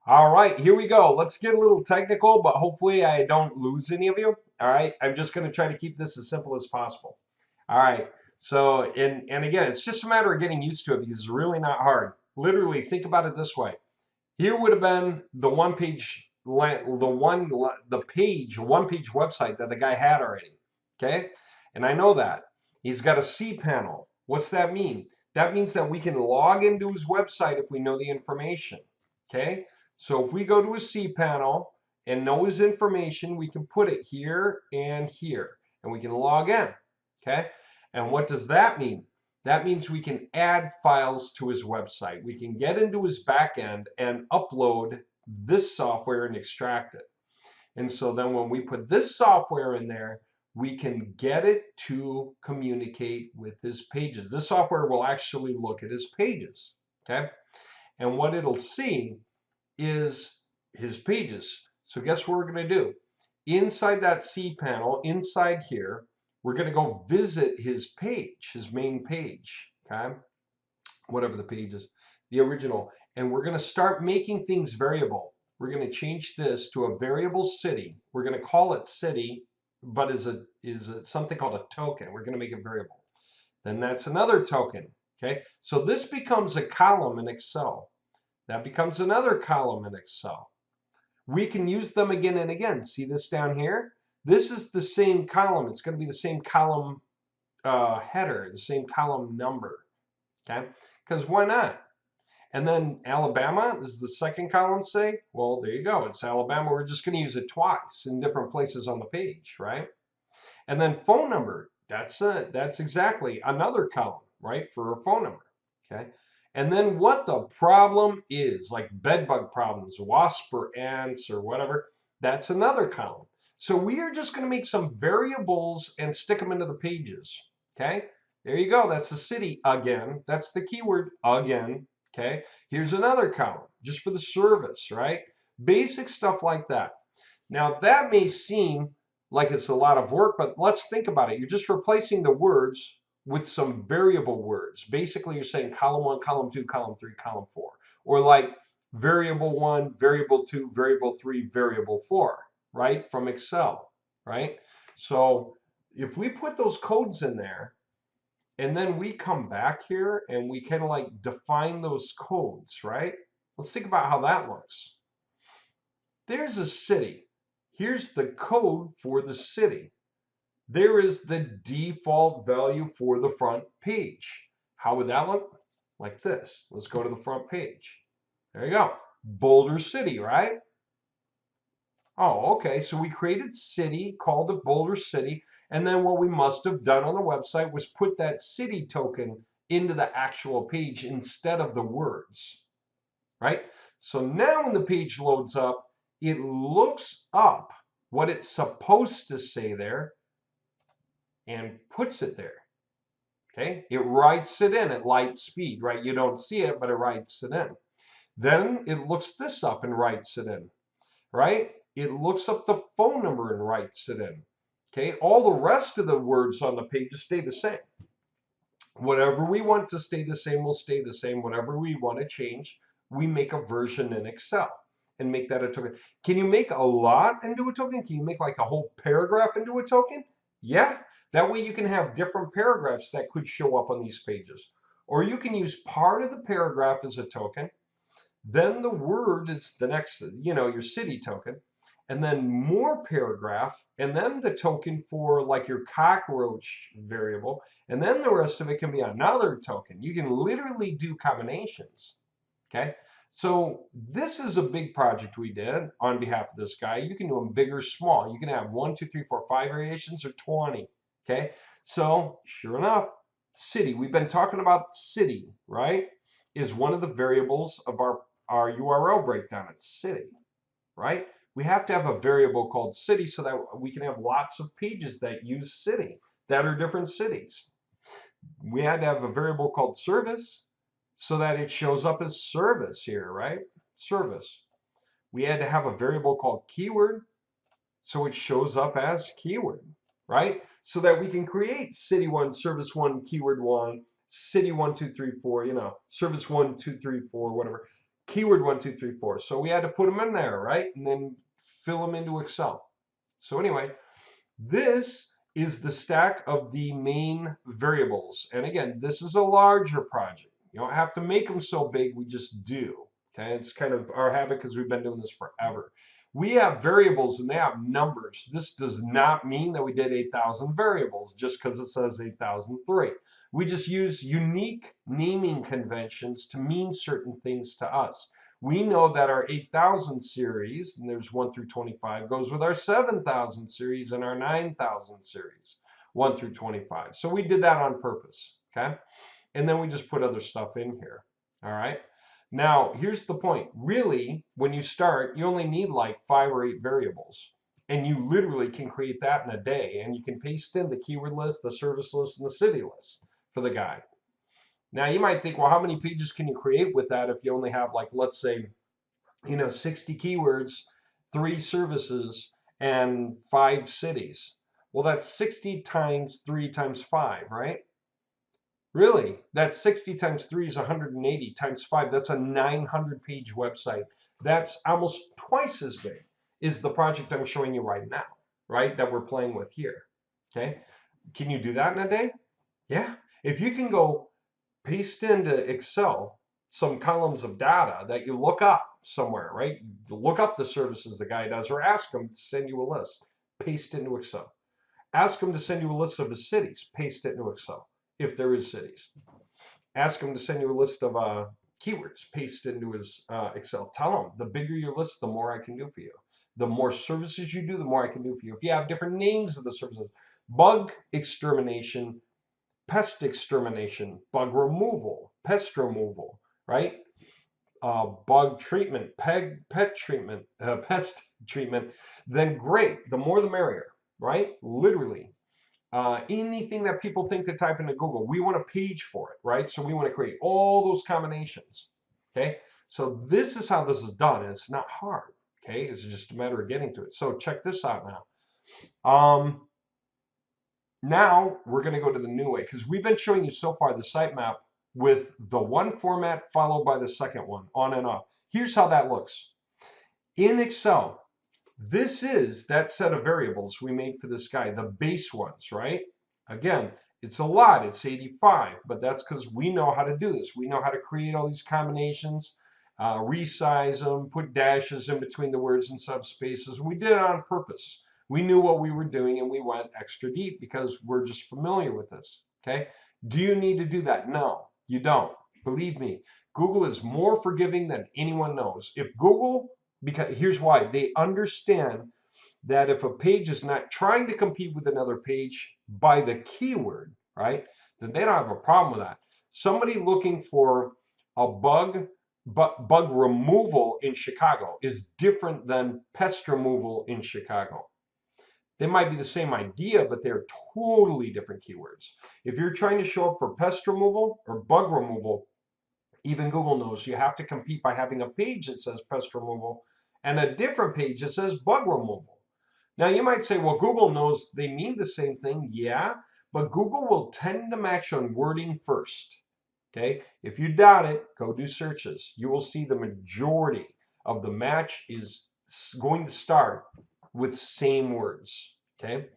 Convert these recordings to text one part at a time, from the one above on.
All right, here we go. Let's get a little technical, but hopefully I don't lose any of you. All right, I'm just going to try to keep this as simple as possible. All right, so and again, it's just a matter of getting used to it because it's really not hard. Literally, think about it this way. Here would have been the one page, the page, one page website that the guy had already. Okay, and I know that he's got a cPanel. What's that mean? That means that we can log into his website if we know the information. Okay, so if we go to his cPanel and know his information, we can put it here and here, and we can log in. Okay, and what does that mean? That means we can add files to his website. We can get into his backend and upload this software and extract it. And so then when we put this software in there, we can get it to communicate with his pages. This software will actually look at his pages, okay? And what it'll see is his pages. So guess what we're going to do? Inside that cPanel, inside here, we're going to go visit his page, his main page, okay? Whatever the page is, the original. And we're going to start making things variable. We're going to change this to a variable city. We're going to call it city, but is something called a token. We're going to make it variable. Then that's another token, okay? So this becomes a column in Excel. That becomes another column in Excel. We can use them again and again. See this down here? This is the same column. It's going to be the same column header, the same column number, okay? Because why not? And then Alabama is the second column, say? Well, there you go. It's Alabama. We're just going to use it twice in different places on the page, right? And then phone number, that's exactly another column, right, for a phone number, okay? And then what the problem is, like bedbug problems, wasp or ants or whatever, that's another column. So we are just going to make some variables and stick them into the pages, okay? There you go. That's the city again. That's the keyword again, okay? Here's another column just for the service, right? Basic stuff like that. Now that may seem like it's a lot of work, but let's think about it. You're just replacing the words with some variable words. Basically, you're saying column 1, column 2, column 3, column 4. Or like variable 1, variable 2, variable 3, variable 4, right? From Excel, right? So if we put those codes in there, and then we come back here and we kind of like define those codes, right? Let's think about how that looks. There's a city. Here's the code for the city. There is the default value for the front page. How would that look? Like this. Let's go to the front page. There you go. Boulder City, right? Oh, okay. So we created city, called it Boulder City, and then what we must have done on the website was put that city token into the actual page instead of the words, right? So now when the page loads up, it looks up what it's supposed to say there and puts it there. Okay, it writes it in at light speed, right? You don't see it, but it writes it in. Then it looks this up and writes it in, right? It looks up the phone number and writes it in. Okay, all the rest of the words on the page stay the same. Whatever we want to stay the same will stay the same. Whatever we want to change, we make a version in Excel and make that a token. Can you make a lot into a token? Can you make like a whole paragraph into a token? Yeah, that way you can have different paragraphs that could show up on these pages. Or you can use part of the paragraph as a token, then the word is the next, your city token, and then more paragraph, and then the token for like your cockroach variable, and then the rest of it can be another token. You can literally do combinations, okay? So this is a big project we did on behalf of this guy. You can do them big or small. You can have 1, 2, 3, 4, 5 variations or 20, okay? So sure enough, city, we've been talking about city, right? Is one of the variables of our URL breakdown. It's city, right? We have to have a variable called city so that we can have lots of pages that use city that are different cities. We had to have a variable called service so that it shows up as service here, right? Service. We had to have a variable called keyword so it shows up as keyword, right? So that we can create city 1, service 1, keyword 1, city 1, 2, 3, 4, service 1, 2, 3, 4, whatever. keyword 1, 2, 3, 4. So we had to put them in there, right? And then fill them into Excel. So anyway, this is the stack of the main variables. And again, this is a larger project. You don't have to make them so big, we just do. Okay, it's kind of our habit because we've been doing this forever. We have variables and they have numbers. This does not mean that we did 8,000 variables just because it says 8,003. We just use unique naming conventions to mean certain things to us. We know that our 8,000 series, and there's 1 through 25, goes with our 7,000 series and our 9,000 series, 1 through 25. So we did that on purpose, okay? And then we just put other stuff in here, all right? Now, here's the point. Really, when you start, you only need like 5 or 8 variables. And you literally can create that in a day. And you can paste in the keyword list, the service list, and the city list for the guy. Now you might think, well, how many pages can you create with that if you only have like, let's say, 60 keywords, 3 services, and 5 cities? Well, that's 60 times 3 times 5, right? Really, that's 60 times 3 is 180 times 5. That's a 900-page website. That's almost twice as big as the project I'm showing you right now, right? That we're playing with here, okay? Can you do that in a day? Yeah. If you can go paste into Excel some columns of data that you look up somewhere, right? You look up the services the guy does, or ask him to send you a list, paste it into Excel. Ask him to send you a list of his cities, paste it into Excel, if there is cities. Ask him to send you a list of keywords, paste it into his Excel. Tell him, the bigger your list, the more I can do for you. The more services you do, the more I can do for you. If you have different names of the services, bug extermination, pest extermination, bug removal, pest removal, right? Bug treatment, pest treatment, then great. The more the merrier, right? Literally. Anything that people think to type into Google, we want a page for it, right? So we want to create all those combinations, okay? So this is how this is done, and it's not hard, okay? It's just a matter of getting to it. So check this out now. Now we're going to go to the new way, because we've been showing you so far the sitemap with the one format followed by the second one, on and off. Here's how that looks. In Excel, this is that set of variables we made for this guy, the base ones, right? Again, it's a lot, it's 85, but that's because we know how to do this. We know how to create all these combinations, resize them, put dashes in between the words and subspaces. We did it on purpose. We knew what we were doing and we went extra deep because we're just familiar with this, okay? Do you need to do that? No, you don't. Believe me, Google is more forgiving than anyone knows. If Google, because here's why, they understand that if a page is not trying to compete with another page by the keyword, right, then they don't have a problem with that. Somebody looking for a bug removal in Chicago is different than pest removal in Chicago. They might be the same idea, but they're totally different keywords. If you're trying to show up for pest removal or bug removal, even Google knows you have to compete by having a page that says pest removal and a different page that says bug removal. Now you might say, well, Google knows they mean the same thing. Yeah, but Google will tend to match on wording first. Okay, if you doubt it, go do searches. You will see the majority of the match is going to start with same words, okay?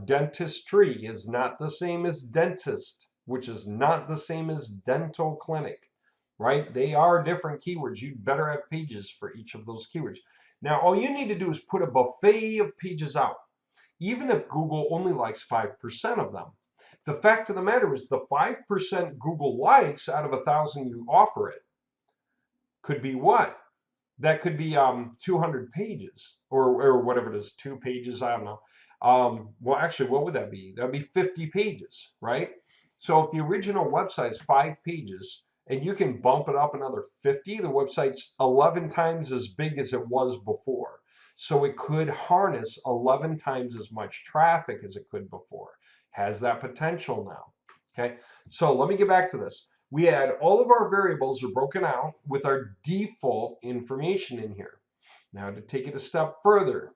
Dentistry is not the same as dentist, which is not the same as dental clinic, right? They are different keywords. You'd better have pages for each of those keywords. Now, all you need to do is put a buffet of pages out, even if Google only likes 5% of them. The fact of the matter is the 5% Google likes out of 1,000 you offer it could be what? That could be 200 pages or whatever it is, 2 pages, I don't know. Well, actually, what would that be? That would be 50 pages, right? So if the original website is 5 pages and you can bump it up another 50, the website's 11 times as big as it was before. So it could harness 11 times as much traffic as it could before. Has that potential now, okay? So let me get back to this. We had all of our variables are broken out with our default information in here. Now to take it a step further,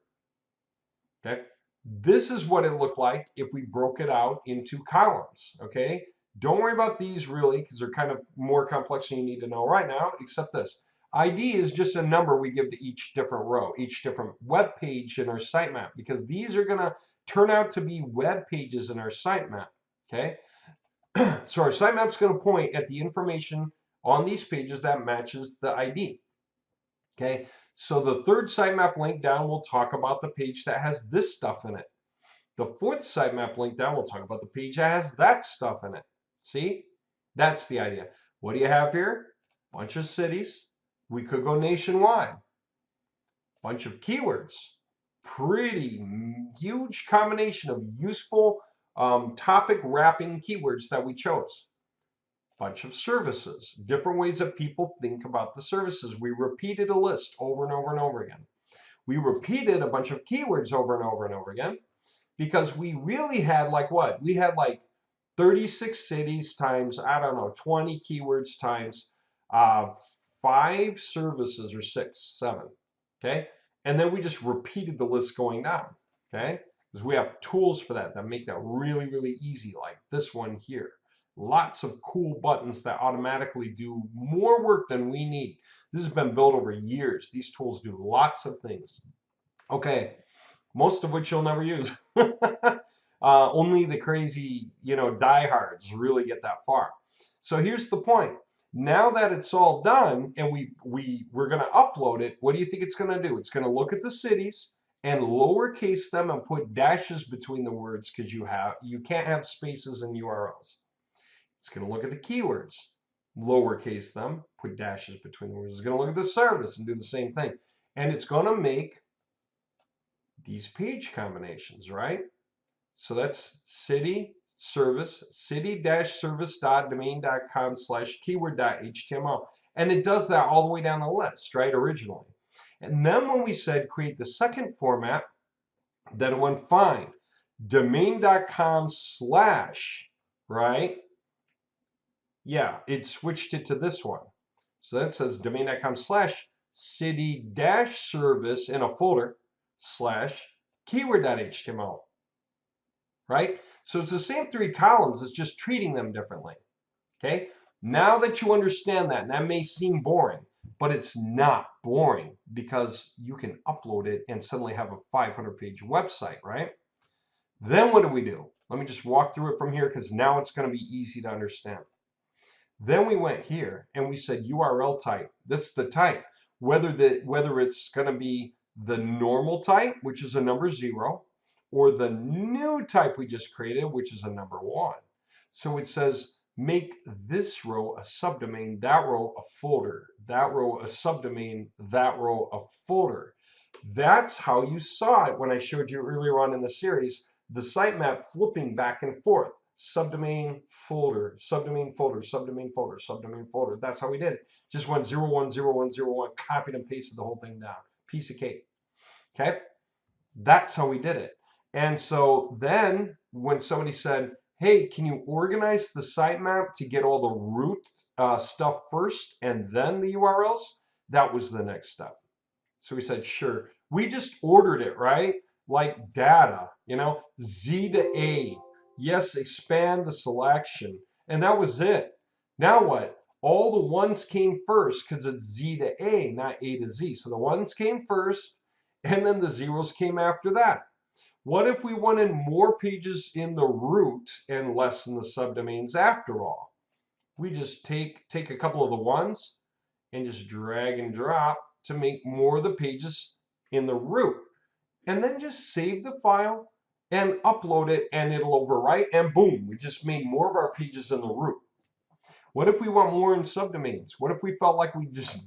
okay? This is what it looked like if we broke it out into columns, okay? Don't worry about these really because they're kind of more complex than you need to know right now, except this. ID is just a number we give to each different row, each different web page in our sitemap, because these are going to turn out to be web pages in our sitemap. Okay, so our sitemap is going to point at the information on these pages that matches the ID. Okay, so the third sitemap link down will talk about the page that has this stuff in it. The fourth sitemap link down will talk about the page that has that stuff in it. See, that's the idea. What do you have here? Bunch of cities. We could go nationwide. Bunch of keywords. Pretty huge combination of useful topic wrapping keywords that we chose. Bunch of services. Different ways that people think about the services. We repeated a list over and over and over again. We repeated a bunch of keywords over and over and over again because we really had like what? We had like 36 cities times, I don't know, 20 keywords times 5 services or 6, 7, okay? And then we just repeated the list going down, okay? Because we have tools for that make that really, really easy, like this one here. Lots of cool buttons that automatically do more work than we need. This has been built over years. These tools do lots of things. Okay, most of which you'll never use. Only the crazy, diehards really get that far. So here's the point. Now that it's all done and we're going to upload it, what do you think it's going to do? It's going to look at the cities and lowercase them and put dashes between the words because you can't have spaces in URLs. It's going to look at the keywords, lowercase them, put dashes between the words. It's going to look at the service and do the same thing. And it's going to make these page combinations, right? So that's city service, city-service.domain.com/keyword.html. And it does that all the way down the list, right, originally. And then when we said create the second format, then it went fine. Domain.com/, right? Yeah, it switched it to this one. So that says domain.com/city-service in a folder /keyword.html, right? So it's the same 3 columns, it's just treating them differently, okay? Now that you understand that, and that may seem boring, but it's not boring because you can upload it and suddenly have a 500-page website, right? Then what do? Let me just walk through it from here because now it's going to be easy to understand. Then we went here and we said URL type. This is the type, whether it's going to be the normal type, which is a number 0, or the new type we just created, which is a number 1. So it says make this row a subdomain, that row a folder, that row a subdomain, that row a folder. That's how you saw it when I showed you earlier on in the series, the sitemap flipping back and forth. Subdomain, folder, subdomain, folder, subdomain, folder, subdomain, folder. That's how we did it. Just went 0, 1, 0, 1, 0, 1, copied and pasted the whole thing down. Piece of cake. Okay? That's how we did it. And so then when somebody said, hey, can you organize the sitemap to get all the root stuff first and then the URLs? That was the next step. So we said, sure. We just ordered it, right? Like data, Z to A. Yes, expand the selection. And that was it. Now what? All the ones came first because it's Z to A, not A to Z. So the ones came first, and then the zeros came after that. What if we wanted more pages in the root and less in the subdomains after all? We just take a couple of the ones and just drag and drop to make more of the pages in the root. And then just save the file and upload it and it'll overwrite and boom, we just made more of our pages in the root. What if we want more in subdomains? What if we felt like we just,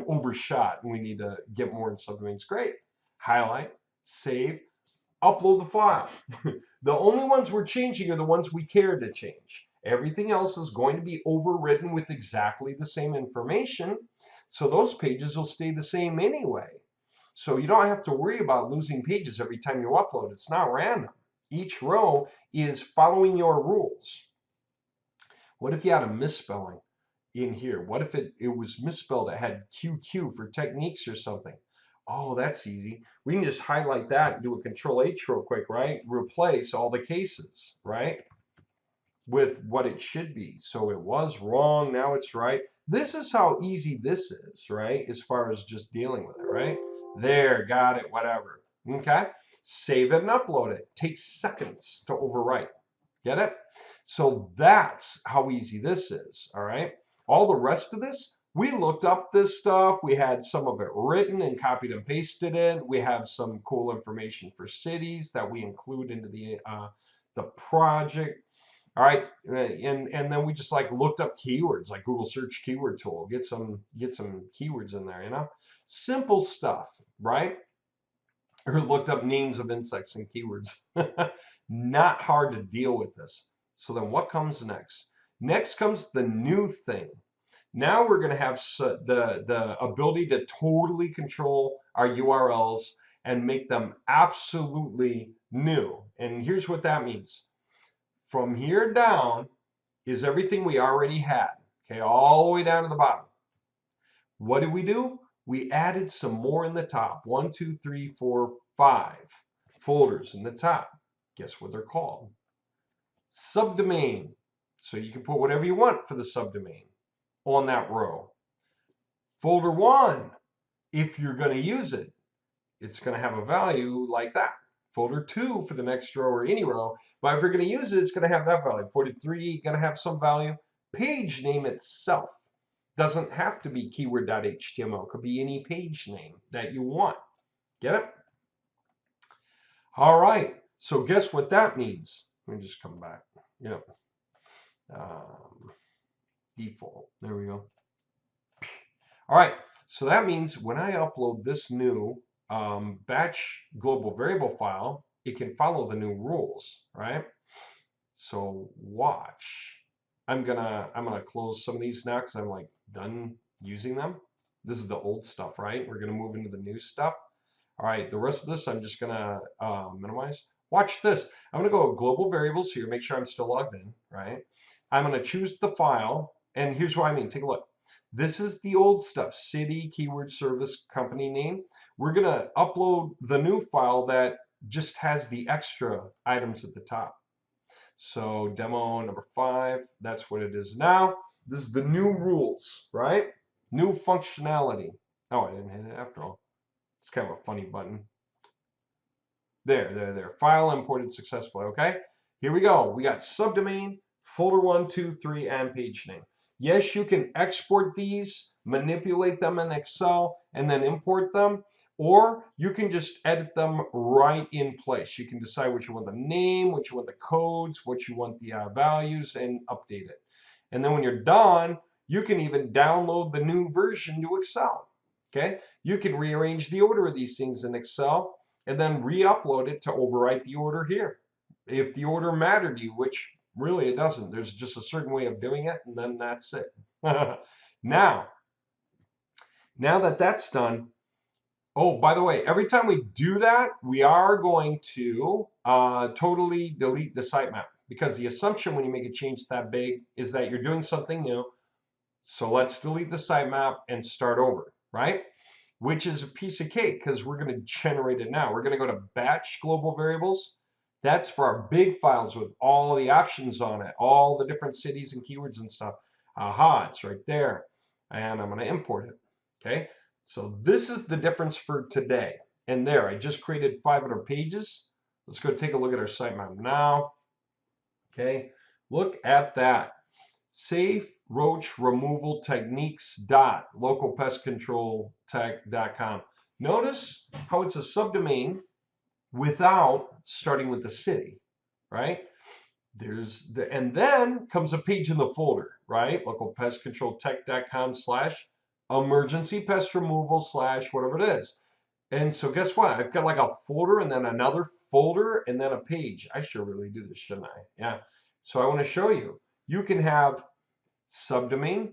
overshot and we need to get more in subdomains? Great. Highlight, save, upload the file. The only ones we're changing are the ones we care to change. Everything else is going to be overwritten with exactly the same information. So those pages will stay the same anyway. So you don't have to worry about losing pages every time you upload. It's not random. Each row is following your rules. What if you had a misspelling in here? What if it was misspelled? It had QQ for techniques or something. Oh, that's easy. We can just highlight that and do a Control-H real quick, right? Replace all the cases, right? With what it should be. So it was wrong, now it's right. This is how easy this is, right? As far as just dealing with it, right? There, got it, whatever. Okay? Save it and upload it. Takes seconds to overwrite. Get it? So that's how easy this is, all right? All the rest of this, we looked up this stuff. We had some of it written and copied and pasted in. We have some cool information for cities that we include into the project. All right, and then we just like looked up keywords, like Google search keyword tool, get some keywords in there, you know, simple stuff, right? Or looked up names of insects and keywords. Not hard to deal with this. So then what comes next? Next comes the new thing. Now we're going to have the ability to totally control our URLs and make them absolutely new. And here's what that means. From here down is everything we already had, okay, all the way down to the bottom. What did we do? We added some more in the top. 1, 2, 3, 4, 5 folders in the top. Guess what they're called? Subdomain. So you can put whatever you want for the subdomain on that row. Folder 1, if you're going to use it, it's going to have a value like that. Folder 2 for the next row or any row, but if you're going to use it, it's going to have that value. Folder 3 going to have some value. Page name itself doesn't have to be keyword.html. It could be any page name that you want. Get it? All right. So guess what that means? Let me just come back. Yep. Default. There we go. All right. So that means when I upload this new batch global variable file, it can follow the new rules, right? So watch. I'm gonna close some of these now because I'm like done using them. This is the old stuff, right? We're gonna move into the new stuff. All right, the rest of this I'm just gonna minimize. Watch this. I'm gonna go global variables here, make sure I'm still logged in, right? I'm gonna choose the file, and here's what I mean. Take a look. This is the old stuff, city, keyword, service, company name. We're gonna upload the new file that just has the extra items at the top. So demo number 5, that's what it is now. This is the new rules, right? New functionality. Oh, I didn't hit it after all. It's kind of a funny button. There. File imported successfully, okay? Here we go. We got subdomain, folder 1, 2, 3, and page name. Yes, you can export these, manipulate them in Excel, and then import them, or you can just edit them right in place. You can decide what you want the name, what you want the codes, what you want the values, and update it. And then when you're done, you can even download the new version to Excel. Okay? You can rearrange the order of these things in Excel and then re-upload it to overwrite the order here. If the order mattered to you, which really it doesn't. There's just a certain way of doing it, and then that's it. Now that that's done, oh, by the way, every time we do that, we are going to totally delete the sitemap, because the assumption when you make a change that big is that you're doing something new. So let's delete the sitemap and start over, right? Which is a piece of cake because we're going to generate it now. We're going to go to batch global variables. That's for our big files with all the options on it, all the different cities and keywords and stuff. Aha, it's right there. And I'm going to import it. Okay, so this is the difference for today. And there, I just created 500 pages. Let's go take a look at our sitemap now. Okay, look at that. Safe roach removal techniques localpestcontroltech.com. Notice how it's a subdomain without starting with the city, right? And then comes a page in the folder, right? localpestcontroltech.com/emergency pest removal / whatever it is. And so guess what? I've got like a folder and then another folder and then a page. I should really do this, shouldn't I? Yeah. So I want to show you. You can have subdomain,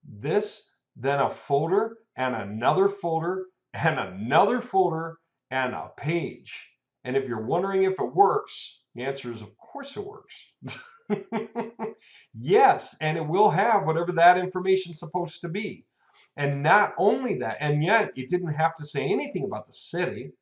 this, then a folder and another folder and another folder and a page. And if you're wondering if it works, the answer is of course it works. Yes, and it will have whatever that information is supposed to be. And not only that, and yet it didn't have to say anything about the city.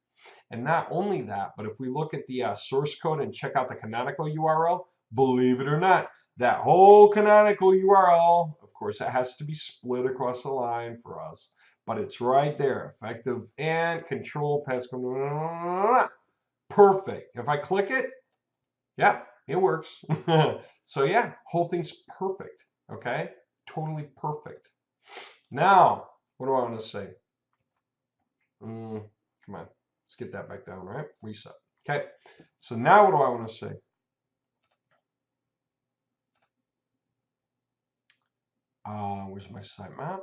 And not only that, but if we look at the source code and check out the canonical URL, believe it or not, that whole canonical URL, of course, it has to be split across the line for us, but it's right there. Effective and control pest. Perfect. If I click it, yeah, it works. So yeah, whole thing's perfect. Okay, totally perfect. Now, what do I want to say? Come on, let's get that back down, right? Reset. Okay, so now what do I want to say? Where's my sitemap?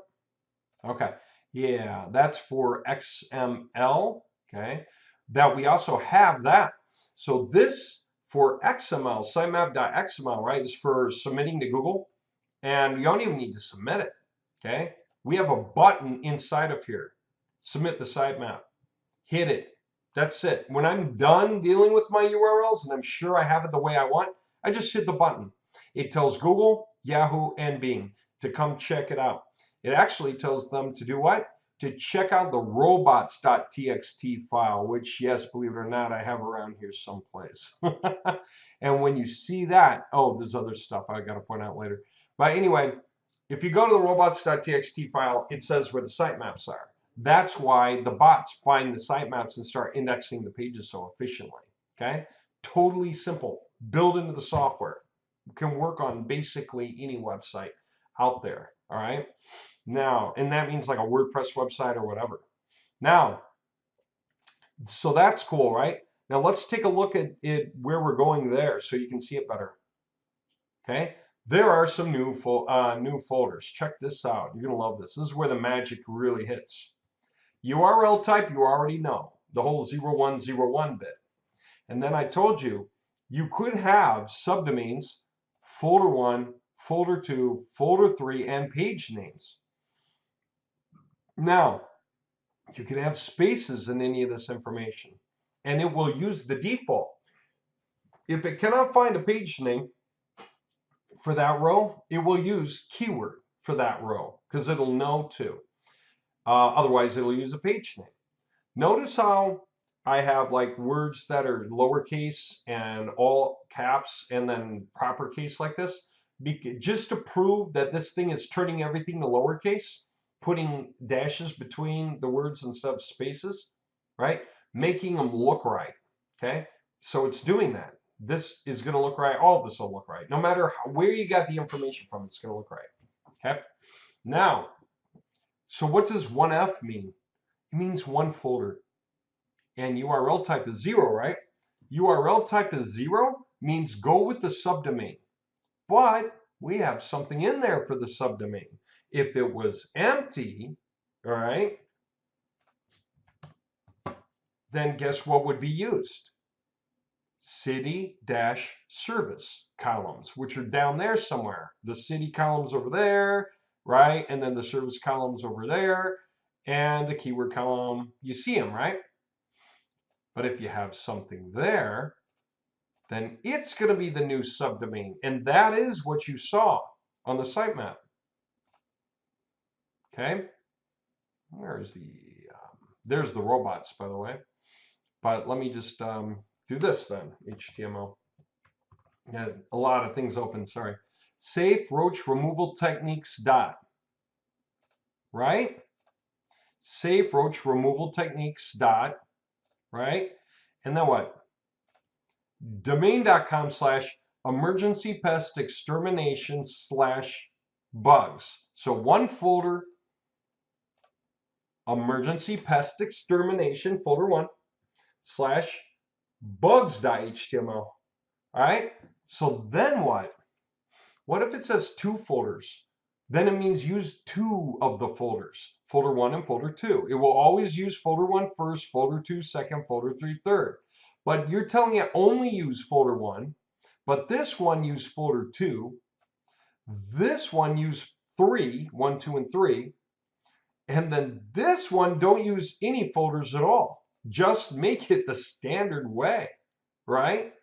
Okay, yeah, that's for XML. Okay, that we also have that. So this for XML, sitemap.xml, right, is for submitting to Google, and you don't even need to submit it. Okay, we have a button inside of here. Submit the sitemap. Hit it. That's it. When I'm done dealing with my URLs and I'm sure I have it the way I want, I just hit the button. It tells Google, Yahoo, and Bing to come check it out. It actually tells them to do what? To check out the robots.txt file, which, yes, believe it or not, I have around here someplace. And when you see that, oh, there's other stuff I got to point out later. But anyway, if you go to the robots.txt file, it says where the sitemaps are. That's why the bots find the sitemaps and start indexing the pages so efficiently. Okay, totally simple. Built into the software. Can work on basically any website out there. All right. Now, and that means like a WordPress website or whatever. Now, so that's cool, right? Now let's take a look at it where we're going there so you can see it better. Okay. There are some new folders. Check this out. You're gonna love this. This is where the magic really hits. URL type, you already know, the whole 0101 bit. And then I told you, you could have subdomains, folder 1, folder 2, folder 3, and page names. Now, you can have spaces in any of this information, and it will use the default. If it cannot find a page name for that row, it will use keyword for that row, because it'll know to. Otherwise, it'll use a page name. Notice how I have like words that are lowercase and all caps and then proper case like this. Just to prove that this thing is turning everything to lowercase, putting dashes between the words instead of spaces, right? Making them look right, okay? So it's doing that. This is going to look right. All of this will look right. No matter where you got the information from, it's going to look right, okay? Now, so what does 1F mean? It means one folder. And URL type is 0, right? URL type is 0 means go with the subdomain. But we have something in there for the subdomain. If it was empty, all right, then guess what would be used? City-service columns, which are down there somewhere. The city column's over there, right? And then the service column's over there. And the keyword column, you see them, right? But if you have something there, then it's going to be the new subdomain. And that is what you saw on the sitemap. Okay? Where's there's the robots, by the way. But let me just do this then, HTML. Yeah, a lot of things open, sorry. Safe roach removal techniques dot. Right? Safe roach removal techniques dot. Right? And then what? Domain.com/emergency pest extermination/bugs. So one folder, emergency pest extermination, folder 1, /bugs.html. All right? So then what? What if it says 2 folders? Then it means use 2 of the folders, folder 1 and folder 2. It will always use folder 1 first, folder 2 second, folder 3 third. But you're telling it only use folder 1, but this one use folder 2. This one use 3, 1, 2, and 3. And then this one don't use any folders at all. Just make it the standard way, right?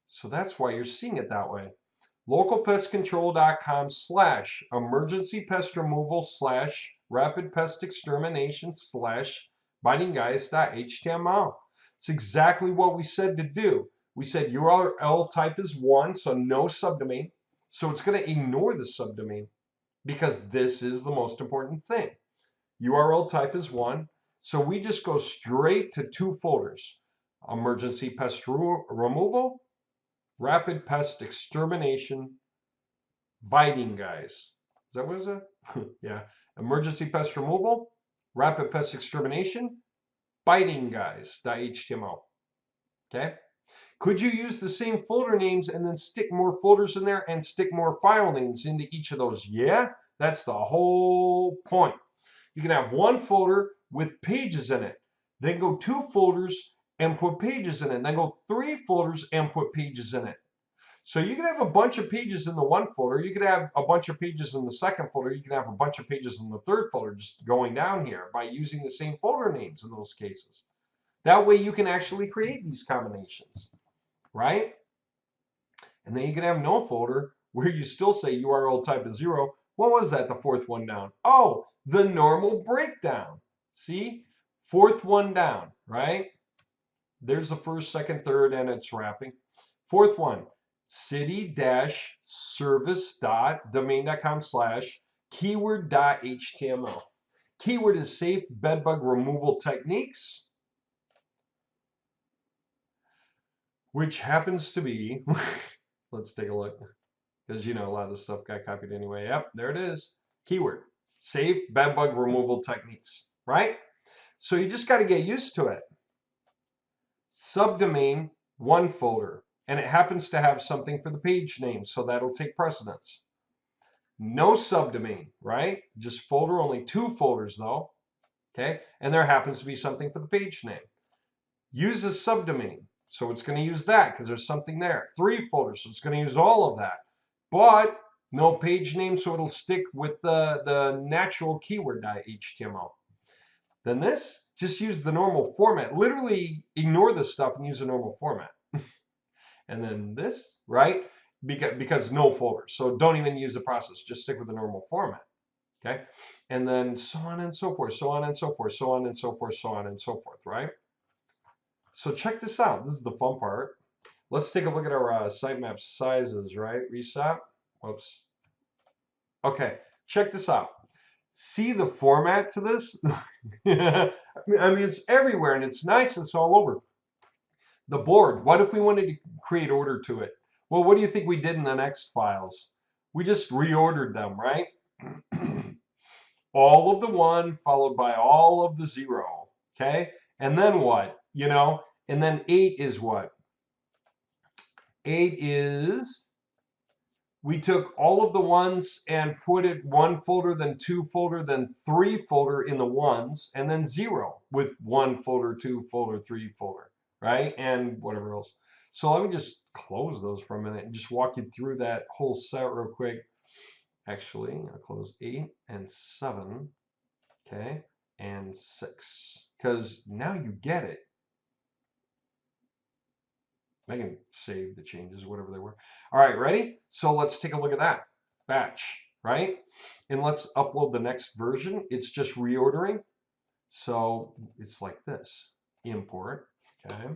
So that's why you're seeing it that way. localpestcontrol.com/emergency pest removal /rapid pest extermination /bitingguys.html. It's exactly what we said to do. We said URL type is 1, so no subdomain. So it's going to ignore the subdomain. because this is the most important thing. URL type is 1. So we just go straight to 2 folders. Emergency pest removal, rapid pest extermination, biting guys. Is that what is that? Yeah. Emergency pest removal, rapid pest extermination, biting guys.html. Okay. Could you use the same folder names and then stick more folders in there and stick more file names into each of those? Yeah, that's the whole point. You can have one folder with pages in it, then go 2 folders and put pages in it, then go 3 folders and put pages in it. So you can have a bunch of pages in the one folder, you could have a bunch of pages in the second folder, you can have a bunch of pages in the third folder, just going down here by using the same folder names in those cases. That way you can actually create these combinations, right? And then you can have no folder where you still say URL type is 0. What was that, the 4th one down? Oh, the normal breakdown. See? 4th one down, right? There's the 1st, 2nd, 3rd, and it's wrapping. 4th one, city-service.domain.com/keyword.html. Keyword is safe bedbug removal techniques, which happens to be, let's take a look, because you know a lot of this stuff got copied anyway. Yep, there it is. Keyword, safe bedbug removal techniques, right? So you just got to get used to it. Subdomain, 1 folder, and it happens to have something for the page name, so that'll take precedence. No subdomain, right? Just folder, only 2 folders though, okay? And there happens to be something for the page name. Use a subdomain, so it's going to use that because there's something there. 3 folders, so it's going to use all of that. But no page name, so it'll stick with the natural keyword.html. Then this, just use the normal format. Literally ignore this stuff and use a normal format. And then this, right? Because no folders. So don't even use the process. Just stick with the normal format. Okay? And then so on and so forth, so on and so forth, so on and so forth, so on and so forth, right? So check this out. This is the fun part. Let's take a look at our sitemap sizes, right? Reset. Whoops. Okay, check this out. See the format to this? I mean, it's everywhere and it's nice. It's all over. The board. What if we wanted to create order to it? Well, what do you think we did in the next files? We just reordered them, right? All of the 1 followed by all of the 0. Okay? And then what? You know? And then 8 is what? 8 is, we took all of the 1s and put it 1 folder, then 2 folder, then 3 folder in the 1s, and then 0 with 1 folder, 2 folder, 3 folder, right? And whatever else. So let me just close those for a minute and just walk you through that whole set real quick. Actually, I'm going to close 8 and 7, okay, and 6, because now you get it. I can save the changes, whatever they were. All right, ready? So let's take a look at that. Batch, right? And let's upload the next version. It's just reordering. So it's like this. Import, okay?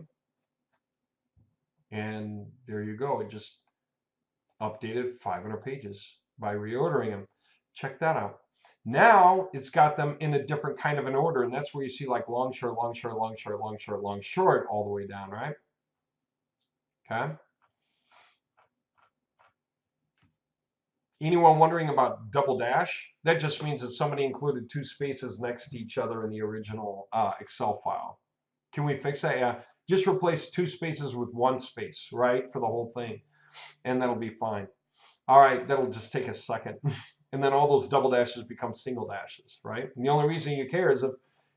And there you go. It just updated 500 pages by reordering them. Check that out. Now it's got them in a different kind of an order, and that's where you see like long, short, long, short, long, short, long, short, long, short, all the way down, right? Okay. Anyone wondering about double dash? That just means that somebody included 2 spaces next to each other in the original Excel file. Can we fix that? Yeah. Just replace 2 spaces with 1 space, right, for the whole thing. And that'll be fine. All right, that'll just take a second. And then all those double dashes become single dashes, right? And the only reason you care is if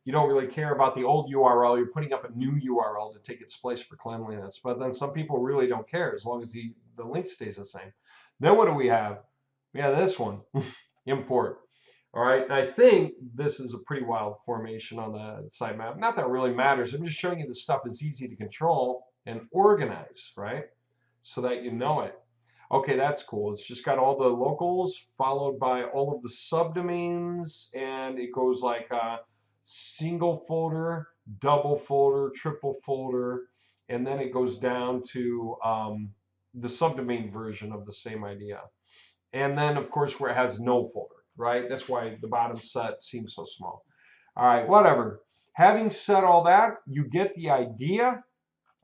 you don't really care about the old URL, you're putting up a new URL to take its place for cleanliness. But then some people really don't care as long as the link stays the same. Then what do we have? We have this one, import. All right, and I think this is a pretty wild formation on the sitemap. Not that it really matters. I'm just showing you this stuff is easy to control and organize, right? So that you know it. Okay, that's cool. It's just got all the locals followed by all of the subdomains, and it goes like single folder, double folder, triple folder, and then it goes down to the subdomain version of the same idea. And then, of course, where it has no folder. right? That's why the bottom set seems so small. All right, whatever. Having said all that, you get the idea.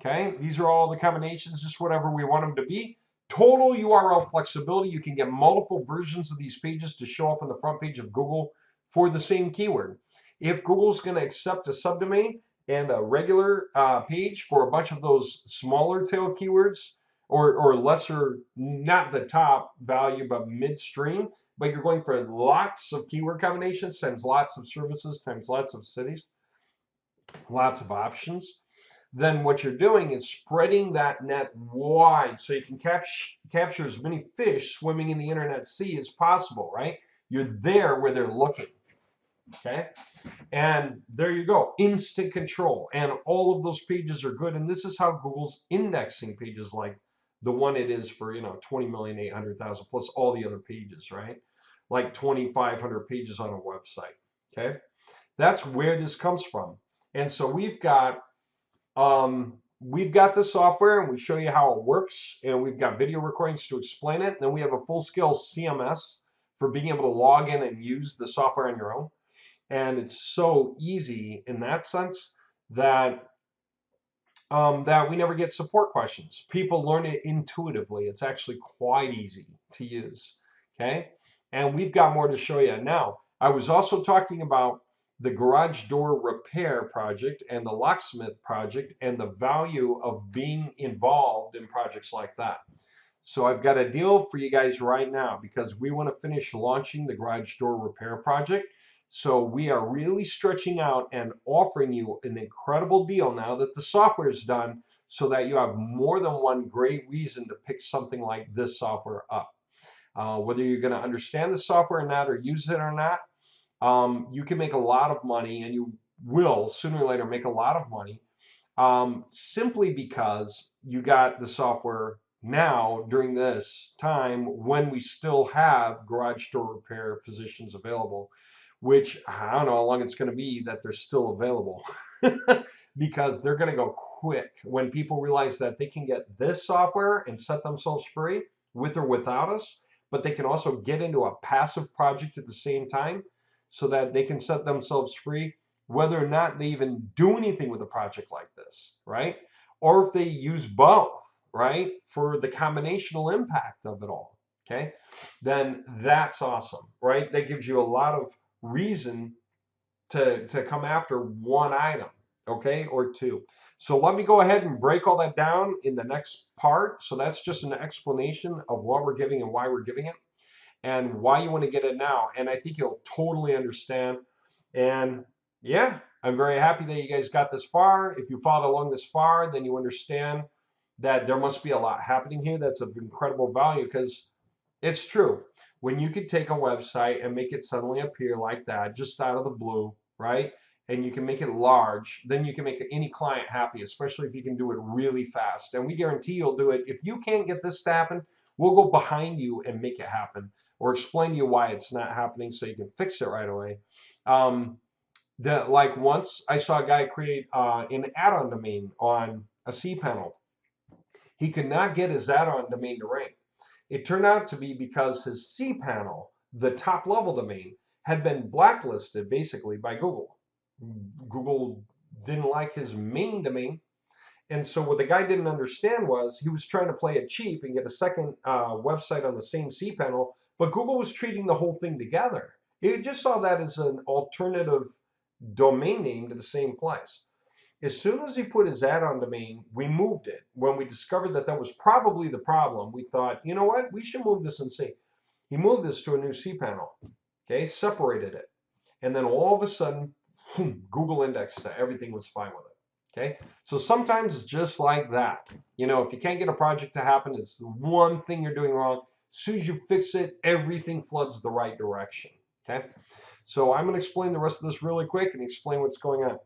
Okay, these are all the combinations, just whatever we want them to be. Total URL flexibility. You can get multiple versions of these pages to show up on the front page of Google for the same keyword. If Google's going to accept a subdomain and a regular page for a bunch of those smaller tail keywords, or lesser, not the top value, but midstream, but you're going for lots of keyword combinations times lots of services times lots of cities, lots of options, then what you're doing is spreading that net wide so you can capture as many fish swimming in the internet sea as possible, right? You're there where they're looking, okay? And there you go, instant control. And all of those pages are good. And this is how Google's indexing pages like the one it is for, 20,800,000 plus all the other pages, right? Like 2,500 pages on a website, okay? That's where this comes from. And so we've got the software, and we show you how it works, and we've got video recordings to explain it. And then we have a full-scale CMS for being able to log in and use the software on your own. And it's so easy in that sense that that we never get support questions. People learn it intuitively. It's actually quite easy to use, okay? And we've got more to show you. Now, I was also talking about the garage door repair project and the locksmith project and the value of being involved in projects like that. So I've got a deal for you guys right now because we want to finish launching the garage door repair project. So we are really stretching out and offering you an incredible deal now that the software is done so that you have more than one great reason to pick something like this software up. Whether you're going to understand the software or not or use it or not, you can make a lot of money, and you will sooner or later make a lot of money simply because you got the software now during this time when we still have garage door repair positions available, which I don't know how long it's going to be that they're still available because they're going to go quick when people realize that they can get this software and set themselves free with or without us, but they can also get into a passive project at the same time so that they can set themselves free whether or not they even do anything with a project like this, right? Or if they use both, right, for the combinational impact of it all, okay? Then that's awesome, right? That gives you a lot of reason to come after one item, okay, or two. So let me go ahead and break all that down in the next part. So that's just an explanation of what we're giving and why we're giving it and why you want to get it now. And I think you'll totally understand. And yeah, I'm very happy that you guys got this far. If you followed along this far, then you understand that there must be a lot happening here that's of incredible value, because it's true. When you could take a website and make it suddenly appear like that, just out of the blue, right? And you can make it large, then you can make any client happy, especially if you can do it really fast. And we guarantee you'll do it. If you can't get this to happen, we'll go behind you and make it happen, or explain to you why it's not happening so you can fix it right away. Like once I saw a guy create an add-on domain on a cPanel. He could not get his add-on domain to rank. It turned out to be because his cPanel, the top level domain, had been blacklisted basically by Google. Google didn't like his main domain. And so what the guy didn't understand was he was trying to play it cheap and get a second website on the same cPanel, but Google was treating the whole thing together. He just saw that as an alternative domain name to the same place. As soon as he put his add-on domain, we moved it. When we discovered that that was probably the problem, we thought, you know what, we should move this and see. He moved this to a new cPanel, okay, separated it. And then all of a sudden, Google indexed it. Everything was fine with it, okay? So sometimes it's just like that. You know, if you can't get a project to happen, it's the one thing you're doing wrong. As soon as you fix it, everything floods the right direction, okay? So I'm going to explain the rest of this really quick and explain what's going on.